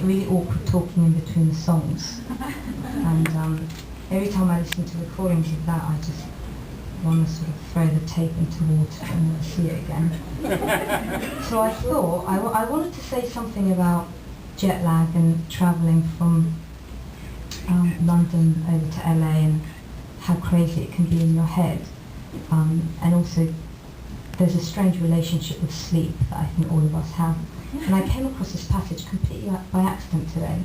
it really awkward talking in between the songs. And every time I listen to recordings of that, I just want to sort of throw the tape into water and never see it again. So I thought I wanted to say something about jet lag and travelling from London over to LA and how crazy it can be in your head. And also, there's a strange relationship with sleep that I think all of us have. And I came across this passage completely by accident today,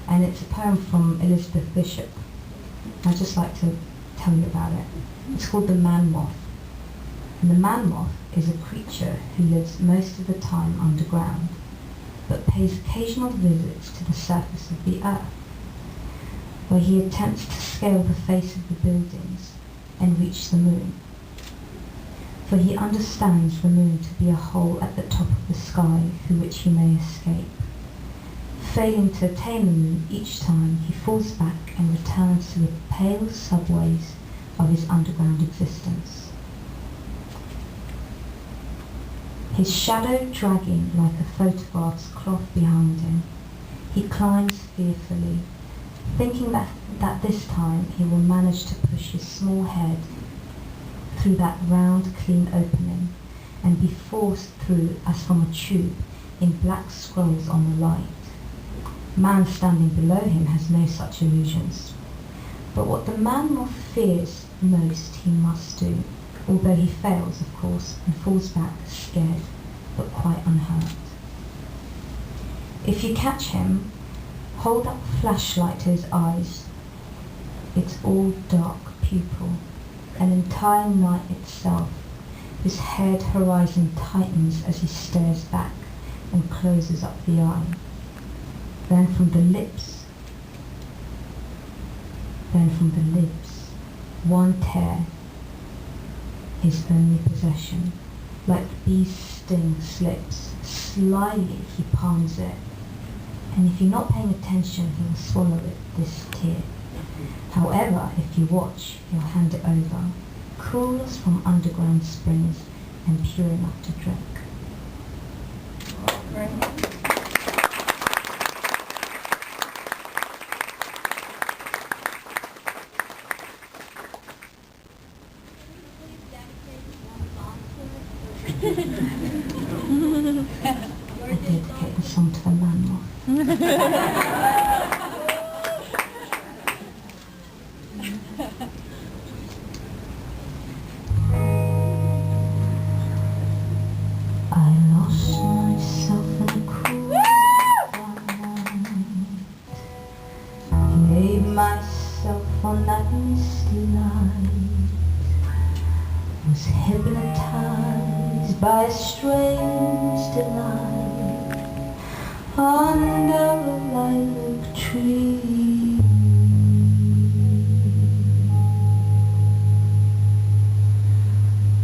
and it's a poem from Elizabeth Bishop. I'd just like to tell you about it. It's called The Man Moth. And the man moth is a creature who lives most of the time underground, but pays occasional visits to the surface of the earth, where he attempts to scale the face of the buildings and reach the moon. For he understands the moon to be a hole at the top of the sky through which he may escape. Failing to attain the moon each time, he falls back and returns to the pale subways of his underground existence. His shadow dragging like a photograph's cloth behind him, he climbs fearfully, thinking that this time he will manage to push his small head through that round, clean opening and be forced through as from a tube in black scrolls on the light. Man standing below him has no such illusions. But what the man moth fears most he must do, although he fails, of course, and falls back scared, but quite unhurt. If you catch him, hold up a flashlight to his eyes. It's all dark pupil, an entire night itself. His head horizon tightens as he stares back and closes up the eye. Then from the lips, one tear, his only possession. Like the bee's sting slips, slyly he palms it. And if you're not paying attention, he will swallow it, this tear. However, if you watch, he'll hand it over, cool as from underground springs and pure enough to drink. I dedicate the song to the man moth. Myself on that misty night, was hypnotized by a strange delight under a lilac tree.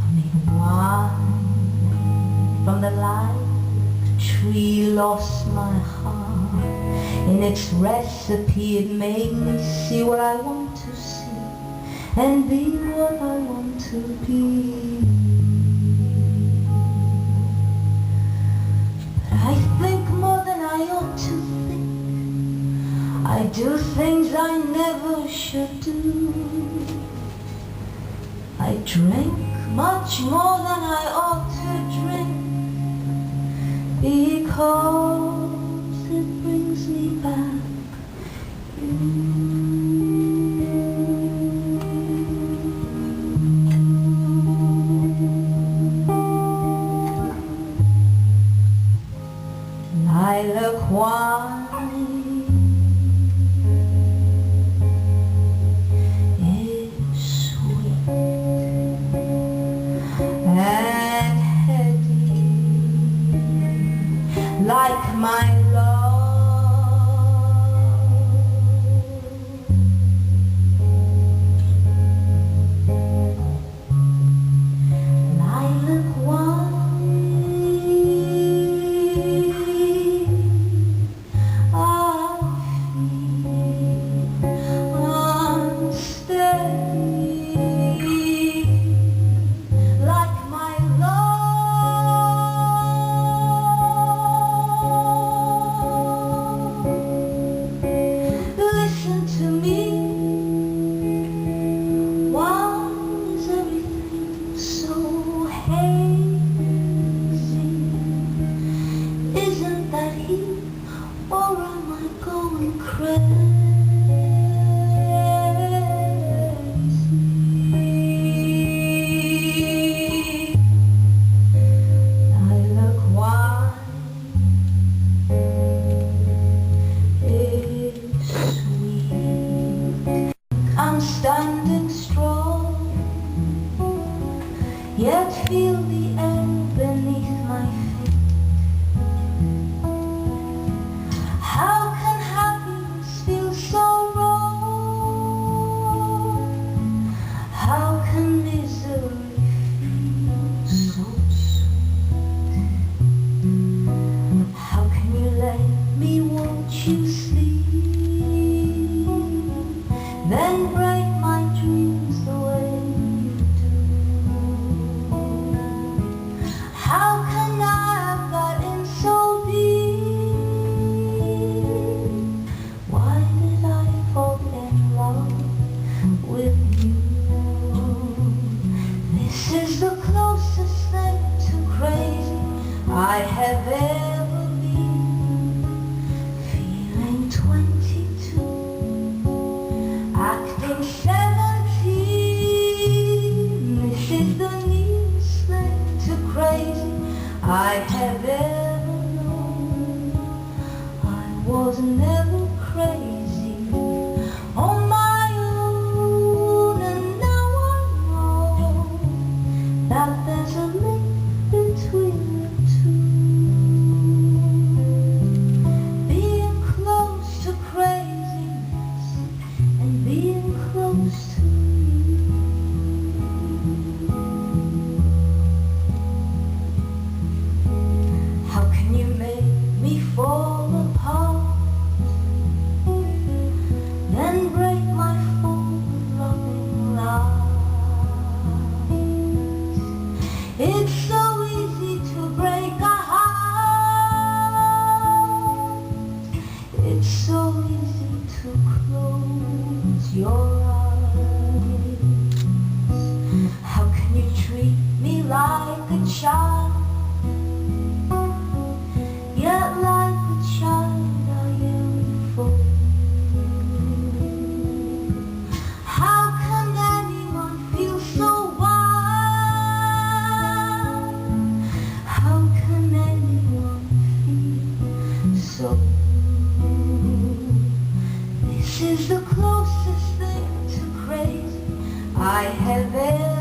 I made wine from the lilac tree, lost my heart in its recipe. It made me see what I want to see and be what I want to be. But I think more than I ought to think. I do things I never should do. I drink much more than I ought to drink because it brings me back. Lilac wine is sweet and heady, like my love. Lilac wine, or am I going crazy? Lilac wine is sweet. I'm standing strong, yet feel the air beneath my feet. How can happiness feel so wrong? How can misery feel so sweet? How can you let me, won't you sleep? Then break my dreams the way you do. How can I have gotten so deep? Why did I fall in love with you? This is the closest thing to crazy I have ever been. Feeling 22, acting 17. This is the nearest thing to crazy I have ever known. I was never crazy on my own, and now I know that there's a link between the two. Being close to craziness and being close to you. How can you make me fall apart, then break my forward-loving lies? It's so easy to break a heart. It's so easy to close your eyes. How can you treat me like a child, yet like a child I am for you? How can anyone feel so wild? How can anyone feel so blue? This is the closest thing to crazy I have ever